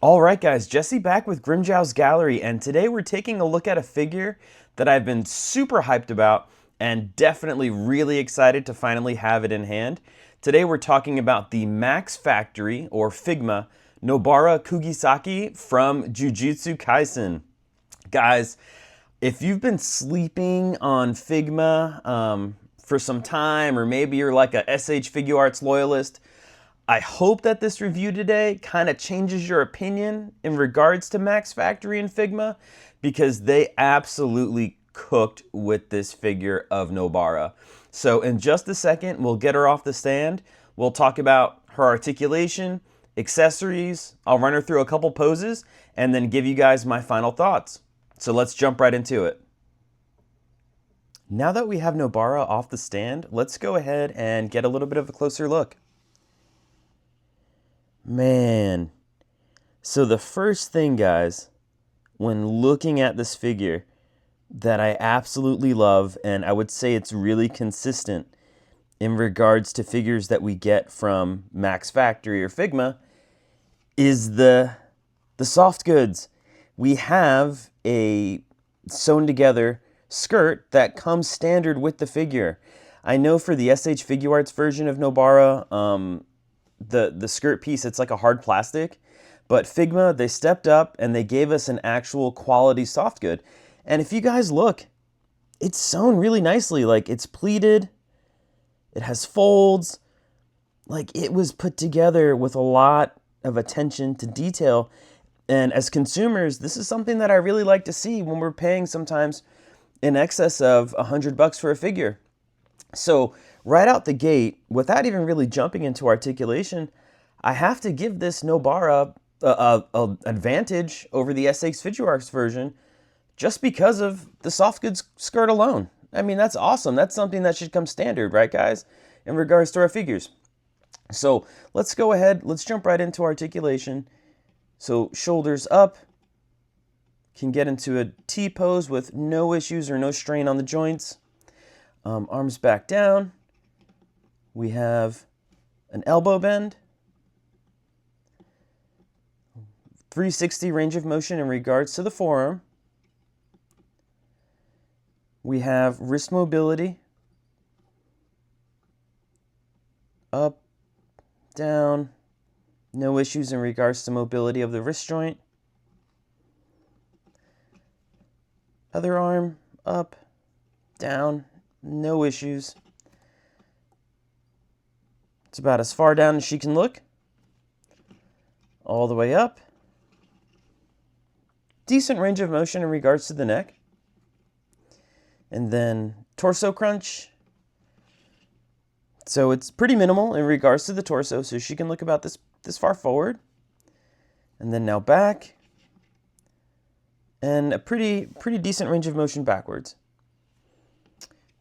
Alright guys, Jesse back with Grimjow's Gallery, and today we're taking a look at a figure that I've been super hyped about and definitely really excited to finally have it in hand. Today we're talking about the Max Factory, or Figma, Nobara Kugisaki from Jujutsu Kaisen. Guys, if you've been sleeping on Figma for some time, or maybe you're like a SH Figuarts loyalist, I hope that this review today kind of changes your opinion in regards to Max Factory and Figma, because they absolutely cooked with this figure of Nobara. So in just a second, we'll get her off the stand. We'll talk about her articulation, accessories. I'll run her through a couple poses and then give you guys my final thoughts. So let's jump right into it. Now that we have Nobara off the stand, let's go ahead and get a little bit of a closer look. Man, so the first thing, guys, when looking at this figure that I absolutely love, and I would say it's really consistent in regards to figures that we get from Max Factory or Figma, is the soft goods. We have a sewn together skirt that comes standard with the figure. I know for the SH Figuarts version of Nobara, the skirt piece, it's like a hard plastic, but Figma, they stepped up and they gave us an actual quality soft good. And if you guys look, it's sewn really nicely. Like, it's pleated, it has folds, like it was put together with a lot of attention to detail. And as consumers, this is something that I really like to see when we're paying sometimes in excess of $100 for a figure. So right out the gate, without even really jumping into articulation, I have to give this Nobara an advantage over the SH Figuarts version just because of the soft goods skirt alone. I mean, that's awesome. That's something that should come standard, right, guys, in regards to our figures. So let's go ahead. Let's jump right into articulation. So shoulders up, can get into a T pose with no issues or no strain on the joints. Arms back down. We have an elbow bend, 360 range of motion in regards to the forearm. We have wrist mobility, up, down, no issues in regards to mobility of the wrist joint. Other arm, up, down, no issues. It's about as far down as she can look. All the way up. Decent range of motion in regards to the neck. And then torso crunch. So it's pretty minimal in regards to the torso, so she can look about this far forward. And then now back. And a pretty decent range of motion backwards.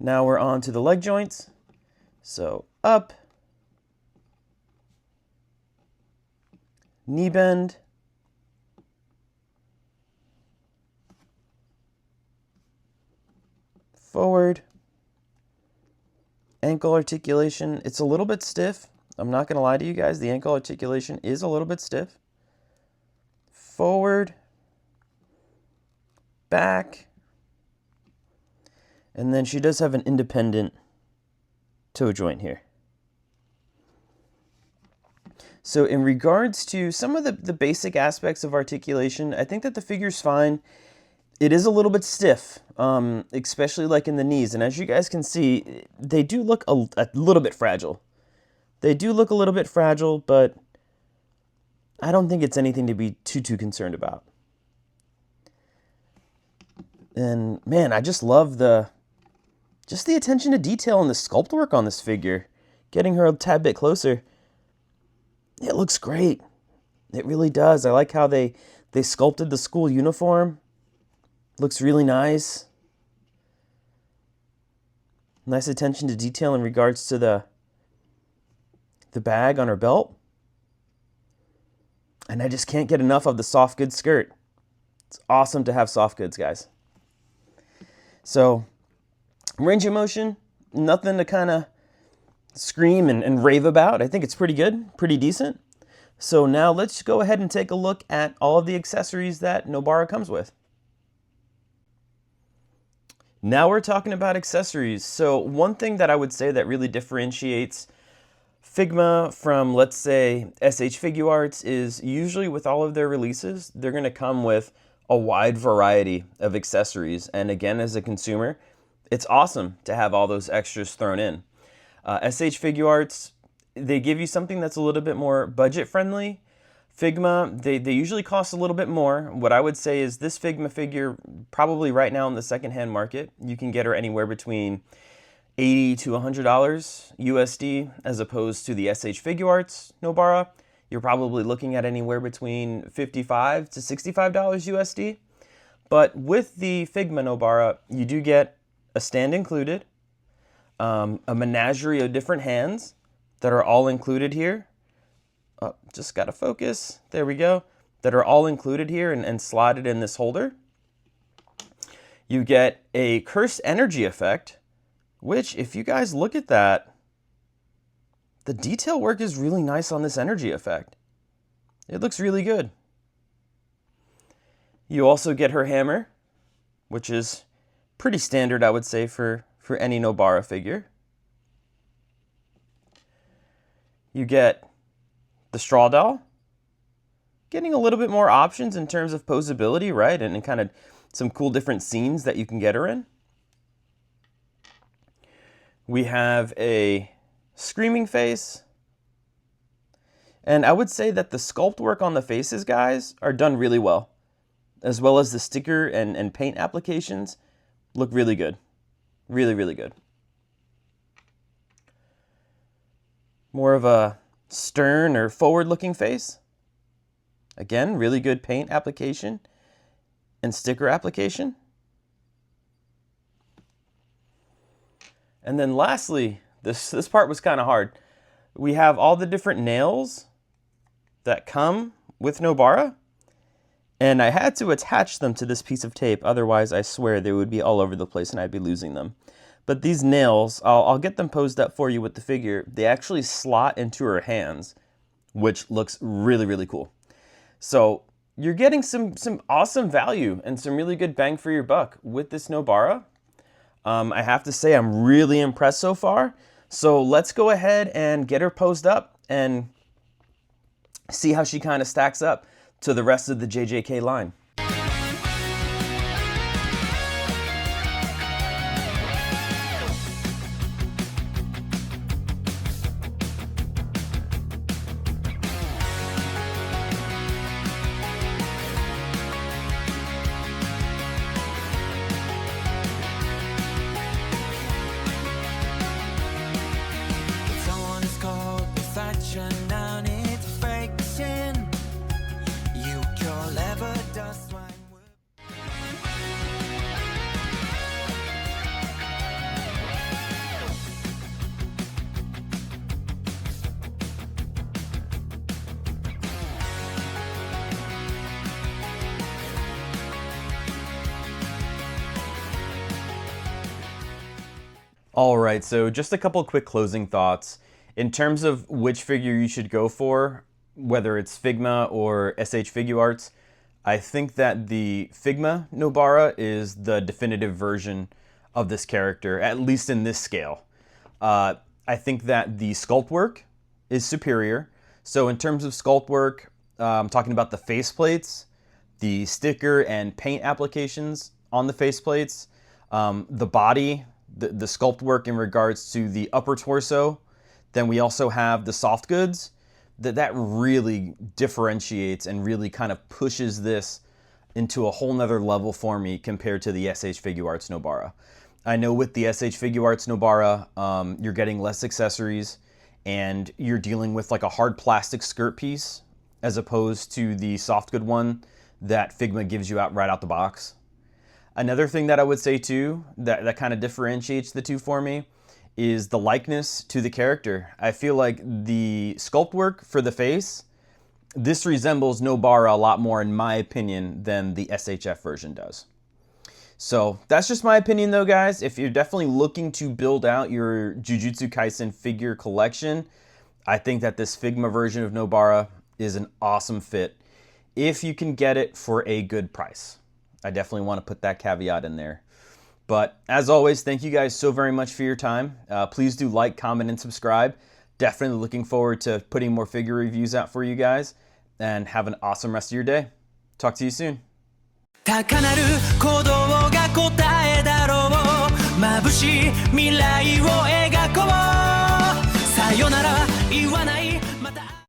Now we're on to the leg joints. So up, knee bend, forward, ankle articulation. It's a little bit stiff. I'm not going to lie to you guys. The ankle articulation is a little bit stiff. Forward, back, and then she does have an independent toe joint here. So in regards to some of the basic aspects of articulation, I think that the figure's fine. It is a little bit stiff, especially like in the knees. And as you guys can see, they do look a little bit fragile. They do look a little bit fragile, but I don't think it's anything to be too concerned about. And man, I just love the attention to detail and the sculpt work on this figure. Getting her a tad bit closer, it looks great. It really does. I like how they sculpted the school uniform. Looks really nice. Nice attention to detail in regards to the bag on her belt. And I just can't get enough of the soft goods skirt. It's awesome to have soft goods, guys. So range of motion, nothing to kind of scream and rave about. I think it's pretty good, pretty decent. So now let's go ahead and take a look at all of the accessories that Nobara comes with. Now we're talking about accessories. So one thing that I would say that really differentiates Figma from, let's say, SH Figuarts is usually with all of their releases, they're going to come with a wide variety of accessories. And again, as a consumer, it's awesome to have all those extras thrown in. SH Figuarts, they give you something that's a little bit more budget friendly. Figma, they usually cost a little bit more. What I would say is this Figma figure, probably right now in the secondhand market, you can get her anywhere between $80 to $100 USD, as opposed to the SH Figuarts Nobara. You're probably looking at anywhere between $55 to $65 USD. But with the Figma Nobara, you do get a stand included, a menagerie of different hands that are all included here. Oh, just gotta focus. There we go. That are all included here and slotted in this holder. You get a cursed energy effect, which, if you guys look at that, the detail work is really nice on this energy effect. It looks really good. You also get her hammer, which is pretty standard, I would say, for any Nobara figure. You get the straw doll, getting a little bit more options in terms of posability, right? And kind of some cool different scenes that you can get her in. We have a screaming face. And I would say that the sculpt work on the faces, guys, are done really well. As well as the sticker and paint applications look really good. Really, really good. More of a stern or forward-looking face. Again, really good paint application and sticker application. And then lastly, this part was kind of hard. We have all the different nails that come with Nobara, and I had to attach them to this piece of tape, otherwise I swear they would be all over the place and I'd be losing them. But these nails, I'll get them posed up for you with the figure. They actually slot into her hands, which looks really, really cool. So you're getting some awesome value and some really good bang for your buck with this Nobara. I have to say I'm really impressed so far. So let's go ahead and get her posed up and see how she kind of stacks up to the rest of the JJK line. All right, so just a couple quick closing thoughts. In terms of which figure you should go for, whether it's Figma or SH Figuarts, I think that the Figma Nobara is the definitive version of this character, at least in this scale. I think that the sculpt work is superior. So in terms of sculpt work, I'm talking about the faceplates, the sticker and paint applications on the faceplates, the body, the sculpt work in regards to the upper torso. Then we also have the soft goods. That really differentiates and really kind of pushes this into a whole nother level for me compared to the SH Figuarts Nobara. I know with the SH Figuarts Nobara, you're getting less accessories and you're dealing with like a hard plastic skirt piece as opposed to the soft good one that Figma gives you right out the box. Another thing that I would say too, that kind of differentiates the two for me, is the likeness to the character. I feel like the sculpt work for the face, this resembles Nobara a lot more in my opinion than the SHF version does. So that's just my opinion though, guys. If you're definitely looking to build out your Jujutsu Kaisen figure collection, I think that this Figma version of Nobara is an awesome fit if you can get it for a good price. I definitely want to put that caveat in there. But as always, thank you guys so very much for your time. Please do like, comment, and subscribe. Definitely looking forward to putting more figure reviews out for you guys. And have an awesome rest of your day. Talk to you soon. 高鳴る鼓動が答えだろう眩しい未来を描こうさよなら言わない